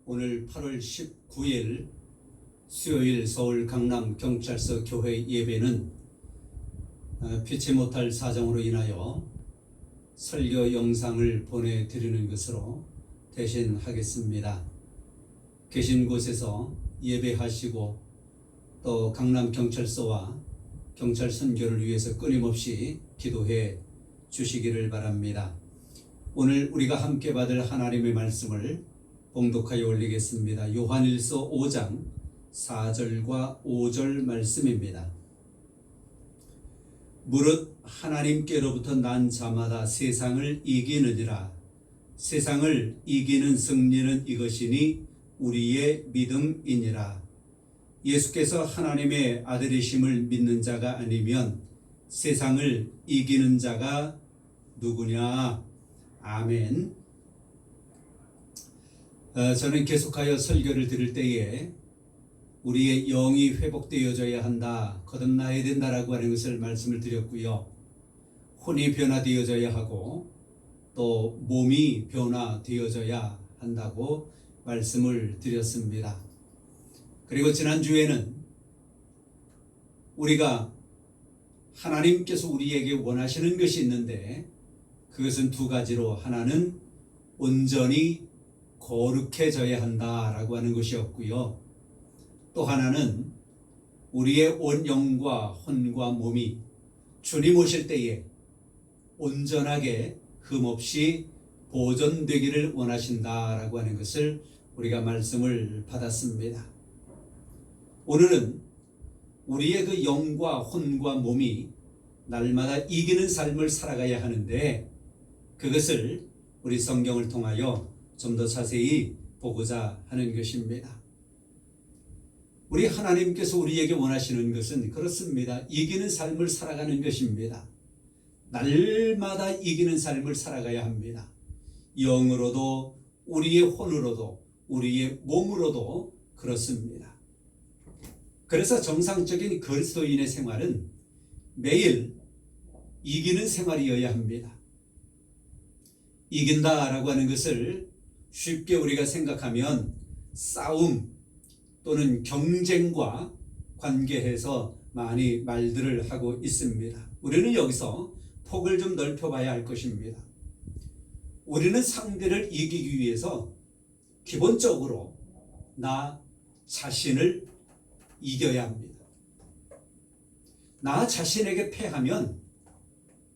오늘 8월 19일 수요일 서울 강남경찰서 교회 예배는 피치 못할 사정으로 인하여 설교 영상을 보내드리는 것으로 대신하겠습니다. 계신 곳에서 예배하시고 또 강남경찰서와 경찰 선교를 위해서 끊임없이 기도해 주시기를 바랍니다. 오늘 우리가 함께 받을 하나님의 말씀을 봉독하여 올리겠습니다. 요한일서 5장 4절과 5절 말씀입니다. 무릇 하나님께로부터 난 자마다 세상을 이기느니라. 세상을 이기는 승리는 이것이니 우리의 믿음이니라. 예수께서 하나님의 아들이심을 믿는 자가 아니면 세상을 이기는 자가 누구냐? 아멘. 저는 계속하여 설교를 들을 때에 우리의 영이 회복되어져야 한다, 거듭나야 된다라고 하는 것을 말씀을 드렸고요. 혼이 변화되어져야 하고 또 몸이 변화되어져야 한다고 말씀을 드렸습니다. 그리고 지난주에는 우리가 하나님께서 우리에게 원하시는 것이 있는데 그것은 두 가지로, 하나는 온전히 거룩해져야 한다라고 하는 것이었고요. 또 하나는 우리의 온 영과 혼과 몸이 주님 오실 때에 온전하게 흠없이 보존되기를 원하신다라고 하는 것을 우리가 말씀을 받았습니다. 오늘은 우리의 그 영과 혼과 몸이 날마다 이기는 삶을 살아가야 하는데 그것을 우리 성경을 통하여 좀 더 자세히 보고자 하는 것입니다. 우리 하나님께서 우리에게 원하시는 것은 그렇습니다. 이기는 삶을 살아가는 것입니다. 날마다 이기는 삶을 살아가야 합니다. 영으로도 우리의 혼으로도 우리의 몸으로도 그렇습니다. 그래서 정상적인 그리스도인의 생활은 매일 이기는 생활이어야 합니다. 이긴다라고 하는 것을 쉽게 우리가 생각하면 싸움 또는 경쟁과 관계해서 많이 말들을 하고 있습니다. 우리는 여기서 폭을 좀 넓혀봐야 할 것입니다. 우리는 상대를 이기기 위해서 기본적으로 나 자신을 이겨야 합니다. 나 자신에게 패하면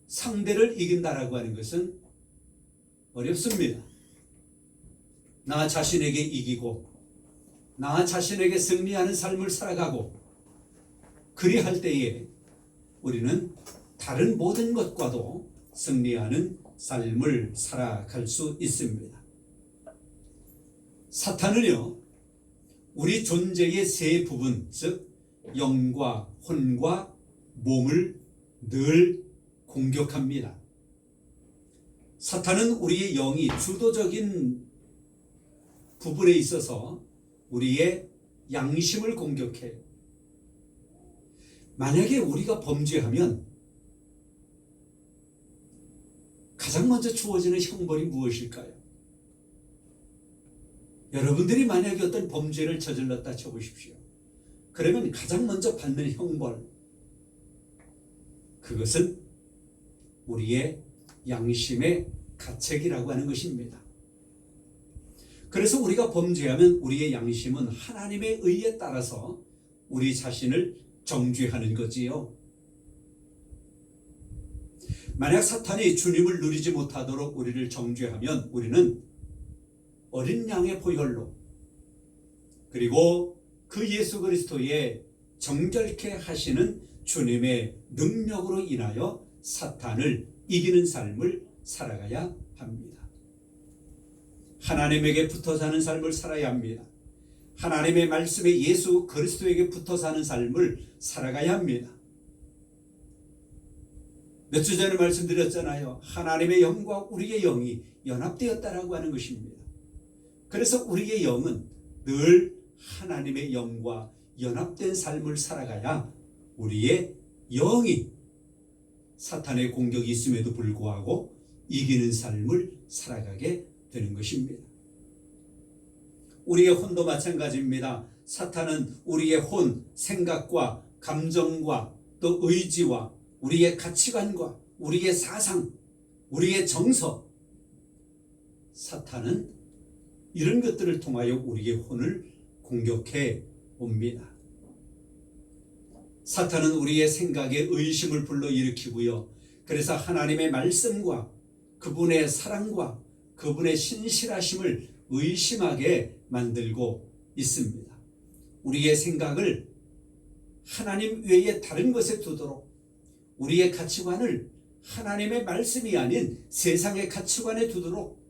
상대를 이긴다라고 하는 것은 어렵습니다. 나 자신에게 이기고 나 자신에게 승리하는 삶을 살아가고 그리할 때에 우리는 다른 모든 것과도 승리하는 삶을 살아갈 수 있습니다. 사탄은요, 우리 존재의 세 부분, 즉 영과 혼과 몸을 늘 공격합니다. 사탄은 우리의 영이 주도적인 부분에 있어서 우리의 양심을 공격해요. 만약에 우리가 범죄하면 가장 먼저 주어지는 형벌이 무엇일까요? 여러분들이 만약에 어떤 범죄를 저질렀다 쳐보십시오. 그러면 가장 먼저 받는 형벌, 그것은 우리의 양심의 가책이라고 하는 것입니다. 그래서 우리가 범죄하면 우리의 양심은 하나님의 의에 따라서 우리 자신을 정죄하는 거지요. 만약 사탄이 주님을 누리지 못하도록 우리를 정죄하면 우리는 어린 양의 보혈로 그리고 그 예수 그리스도의 정결케 하시는 주님의 능력으로 인하여 사탄을 이기는 삶을 살아가야 합니다. 하나님에게 붙어 사는 삶을 살아야 합니다. 하나님의 말씀에 예수 그리스도에게 붙어 사는 삶을 살아가야 합니다. 몇 주 전에 말씀드렸잖아요. 하나님의 영과 우리의 영이 연합되었다라고 하는 것입니다. 그래서 우리의 영은 늘 하나님의 영과 연합된 삶을 살아가야 우리의 영이 사탄의 공격이 있음에도 불구하고 이기는 삶을 살아가게 되는 것입니다. 우리의 혼도 마찬가지입니다. 사탄은 우리의 혼, 생각과 감정과 또 의지와 우리의 가치관과 우리의 사상, 우리의 정서, 사탄은 이런 것들을 통하여 우리의 혼을 공격해 옵니다. 사탄은 우리의 생각에 의심을 불러일으키고요. 그래서 하나님의 말씀과 그분의 사랑과 그분의 신실하심을 의심하게 만들고 있습니다. 우리의 생각을 하나님 외에 다른 것에 두도록, 우리의 가치관을 하나님의 말씀이 아닌 세상의 가치관에 두도록,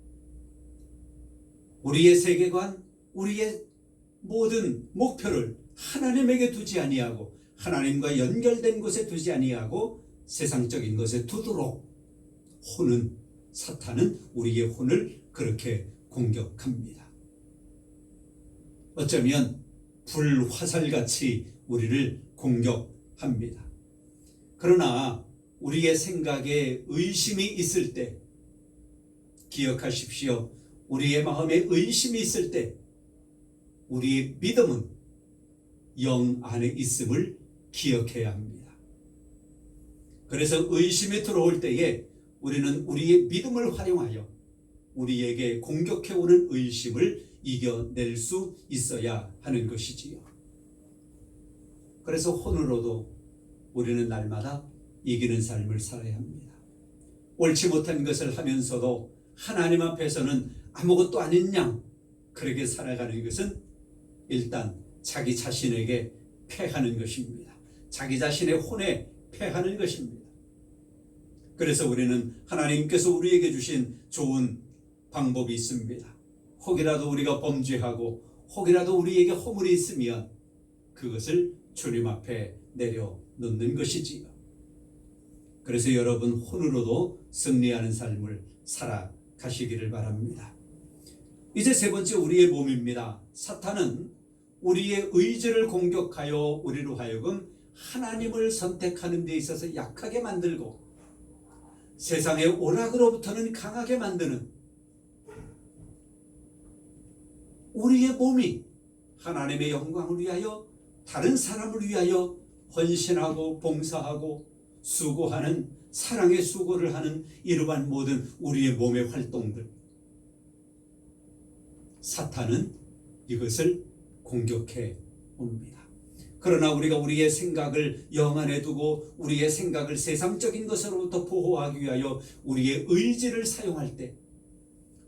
우리의 세계관, 우리의 모든 목표를 하나님에게 두지 아니하고 하나님과 연결된 곳에 두지 아니하고 세상적인 것에 두도록 사탄은 우리의 혼을 그렇게 공격합니다. 어쩌면 불화살같이 우리를 공격합니다. 그러나 우리의 생각에 의심이 있을 때 기억하십시오. 우리의 마음에 의심이 있을 때 우리의 믿음은 영 안에 있음을 기억해야 합니다. 그래서 의심이 들어올 때에 우리는 우리의 믿음을 활용하여 우리에게 공격해오는 의심을 이겨낼 수 있어야 하는 것이지요. 그래서 혼으로도 우리는 날마다 이기는 삶을 살아야 합니다. 옳지 못한 것을 하면서도 하나님 앞에서는 아무것도 아닌 양 그렇게 살아가는 것은 일단 자기 자신에게 패하는 것입니다. 자기 자신의 혼에 패하는 것입니다. 그래서 우리는 하나님께서 우리에게 주신 좋은 방법이 있습니다. 혹이라도 우리가 범죄하고 혹이라도 우리에게 허물이 있으면 그것을 주님 앞에 내려놓는 것이지요. 그래서 여러분 혼으로도 승리하는 삶을 살아가시기를 바랍니다. 이제 세 번째 우리의 몸입니다. 사탄은 우리의 의지를 공격하여 우리로 하여금 하나님을 선택하는 데 있어서 약하게 만들고 세상의 오락으로부터는 강하게 만드는 우리의 몸이 하나님의 영광을 위하여 다른 사람을 위하여 헌신하고 봉사하고 수고하는 사랑의 수고를 하는 이러한 모든 우리의 몸의 활동들, 사탄은 이것을 공격해 옵니다. 그러나 우리가 우리의 생각을 영 안에 두고 우리의 생각을 세상적인 것으로부터 보호하기 위하여 우리의 의지를 사용할 때,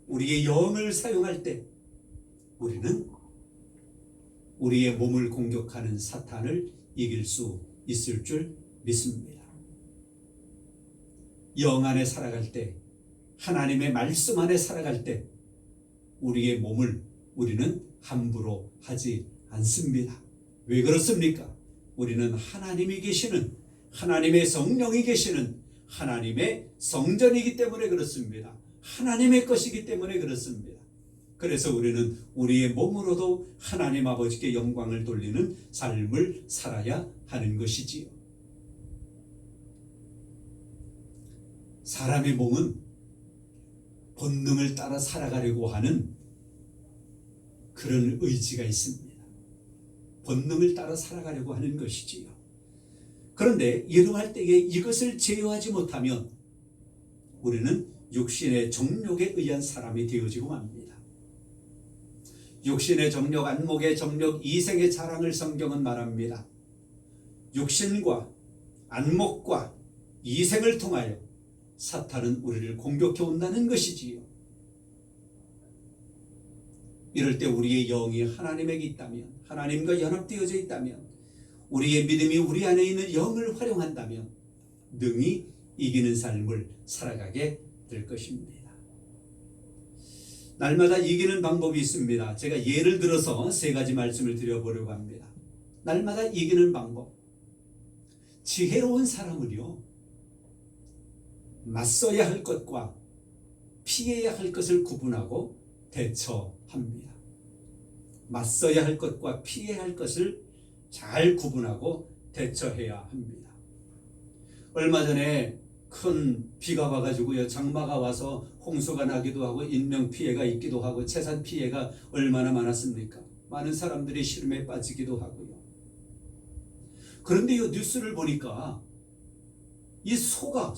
우리의 영을 사용할 때 우리는 우리의 몸을 공격하는 사탄을 이길 수 있을 줄 믿습니다. 영 안에 살아갈 때, 하나님의 말씀 안에 살아갈 때 우리의 몸을 우리는 함부로 하지 않습니다. 왜 그렇습니까? 우리는 하나님이 계시는, 하나님의 성령이 계시는 하나님의 성전이기 때문에 그렇습니다. 하나님의 것이기 때문에 그렇습니다. 그래서 우리는 우리의 몸으로도 하나님 아버지께 영광을 돌리는 삶을 살아야 하는 것이지요. 사람의 몸은 본능을 따라 살아가려고 하는 그런 의지가 있습니다. 본능을 따라 살아가려고 하는 것이지요. 그런데 이러할 때에 이것을 제어하지 못하면 우리는 육신의 정욕에 의한 사람이 되어지고 맙니다. 육신의 정욕, 안목의 정욕, 이생의 자랑을 성경은 말합니다. 육신과 안목과 이생을 통하여 사탄은 우리를 공격해 온다는 것이지요. 이럴 때 우리의 영이 하나님에게 있다면, 하나님과 연합되어져 있다면, 우리의 믿음이 우리 안에 있는 영을 활용한다면 능히 이기는 삶을 살아가게 될 것입니다. 날마다 이기는 방법이 있습니다. 제가 예를 들어서 세 가지 말씀을 드려보려고 합니다. 날마다 이기는 방법. 지혜로운 사람은요, 맞서야 할 것과 피해야 할 것을 구분하고 대처합니다. 맞서야 할 것과 피해야 할 것을 잘 구분하고 대처해야 합니다. 얼마 전에 큰 비가 와가지고요, 장마가 와서 홍수가 나기도 하고 인명 피해가 있기도 하고 재산 피해가 얼마나 많았습니까? 많은 사람들이 시름에 빠지기도 하고요. 그런데 이 뉴스를 보니까 이 소가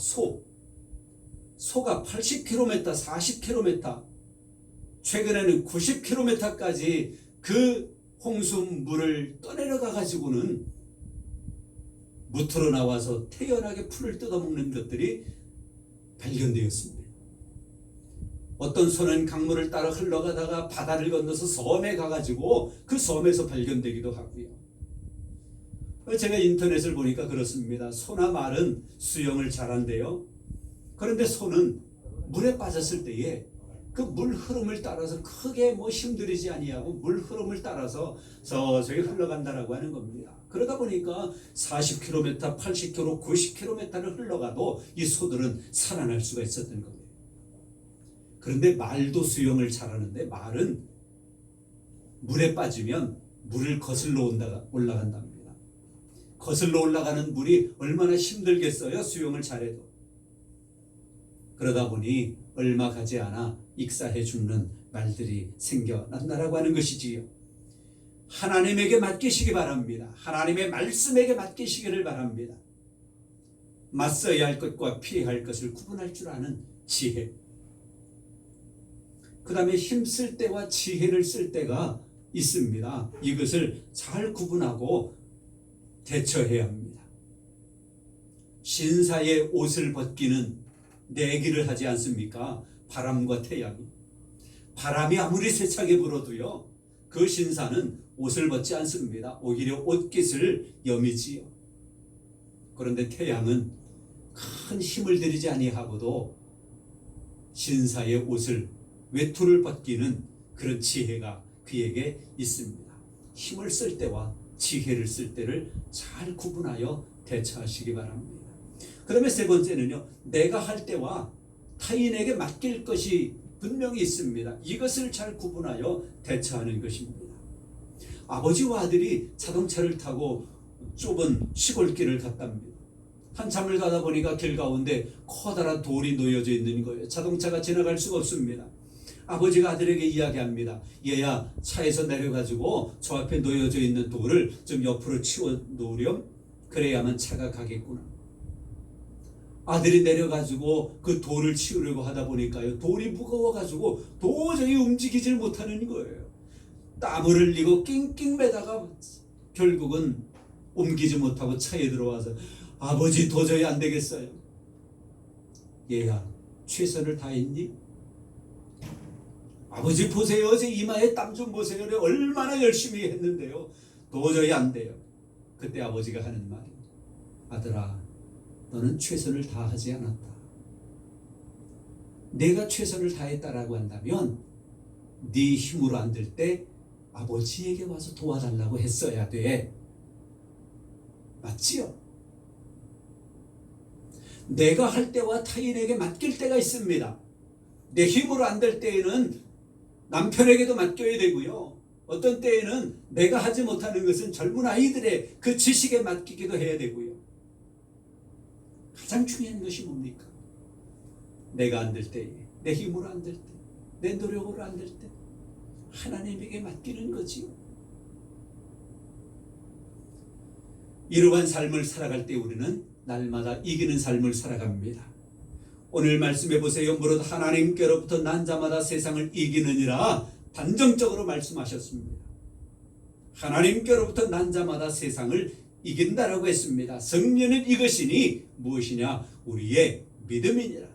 80km, 40km, 최근에는 90km까지 그 홍수물을 떠내려가 가지고는 무트로 나와서 태연하게 풀을 뜯어먹는 것들이 발견되었습니다. 어떤 소는 강물을 따라 흘러가다가 바다를 건너서 섬에 가가지고 그 섬에서 발견되기도 하고요. 제가 인터넷을 보니까 그렇습니다. 소나 말은 수영을 잘한대요. 그런데 소는 물에 빠졌을 때에 그 물 흐름을 따라서 크게 힘들이지 아니하고 물 흐름을 따라서 서서히 흘러간다라고 하는 겁니다. 그러다 보니까 40km, 80km, 90km를 흘러가도 이 소들은 살아날 수가 있었던 겁니다. 그런데 말도 수영을 잘하는데 말은 물에 빠지면 물을 거슬러 올라간답니다. 거슬러 올라가는 물이 얼마나 힘들겠어요, 수영을 잘해도. 그러다 보니 얼마 가지 않아 익사해 죽는 말들이 생겨난다라고 하는 것이지요. 하나님에게 맡기시기 바랍니다. 하나님의 말씀에게 맡기시기를 바랍니다. 맞서야 할 것과 피해야 할 것을 구분할 줄 아는 지혜. 그 다음에 힘쓸 때와 지혜를 쓸 때가 있습니다. 이것을 잘 구분하고 대처해야 합니다. 신사의 옷을 벗기는 내기를 하지 않습니까? 바람과 태양이. 바람이 아무리 세차게 불어도요, 그 신사는 옷을 벗지 않습니다. 오히려 옷깃을 여미지요. 그런데 태양은 큰 힘을 들이지 아니하고도 신사의 옷을, 외투를 벗기는 그런 지혜가 그에게 있습니다. 힘을 쓸 때와 지혜를 쓸 때를 잘 구분하여 대처하시기 바랍니다. 그 다음에 세 번째는요, 내가 할 때와 타인에게 맡길 것이 분명히 있습니다. 이것을 잘 구분하여 대처하는 것입니다. 아버지와 아들이 자동차를 타고 좁은 시골길을 갔답니다. 한참을 가다 보니까 길 가운데 커다란 돌이 놓여져 있는 거예요. 자동차가 지나갈 수가 없습니다. 아버지가 아들에게 이야기합니다. 얘야, 차에서 내려가지고 저 앞에 놓여져 있는 돌을 좀 옆으로 치워 놓으렴. 그래야만 차가 가겠구나. 아들이 내려가지고 그 돌을 치우려고 하다 보니까요, 돌이 무거워가지고 도저히 움직이질 못하는 거예요. 땀을 흘리고 낑낑 매다가 결국은 옮기지 못하고 차에 들어와서 아버지 도저히 안 되겠어요. 얘야, 최선을 다했니? 아버지 보세요, 제 이마에 땀 좀 보세요. 얼마나 열심히 했는데요, 도저히 안 돼요. 그때 아버지가 하는 말이, 아들아, 너는 최선을 다하지 않았다. 내가 최선을 다했다라고 한다면 네 힘으로 안 될 때 아버지에게 와서 도와달라고 했어야 돼. 맞지요? 내가 할 때와 타인에게 맡길 때가 있습니다. 내 힘으로 안 될 때에는 남편에게도 맡겨야 되고요. 어떤 때에는 내가 하지 못하는 것은 젊은 아이들의 그 지식에 맡기기도 해야 되고요. 가장 중요한 것이 뭡니까? 내가 안 될 때에, 내 힘으로 안 될 때, 내 노력으로 안 될 때 하나님에게 맡기는 거지요. 이러한 삶을 살아갈 때 우리는 날마다 이기는 삶을 살아갑니다. 오늘 말씀해 보세요. 무릇 하나님께로부터 난 자마다 세상을 이기느니라 단정적으로 말씀하셨습니다. 하나님께로부터 난 자마다 세상을 이긴다라고 했습니다. 승리는 이것이니 무엇이냐? 우리의 믿음이니라.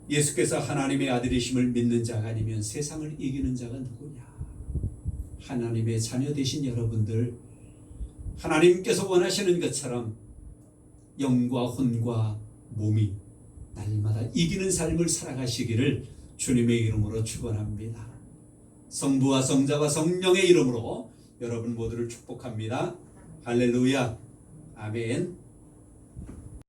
예수께서 하나님의 아들이심을 믿는 자가 아니면 세상을 이기는 자가 누구냐? 하나님의 자녀 되신 여러분들, 하나님께서 원하시는 것처럼 영과 혼과 몸이 날마다 이기는 삶을 살아가시기를 주님의 이름으로 축원합니다. 성부와 성자와 성령의 이름으로 여러분 모두를 축복합니다. 할렐루야. 아멘.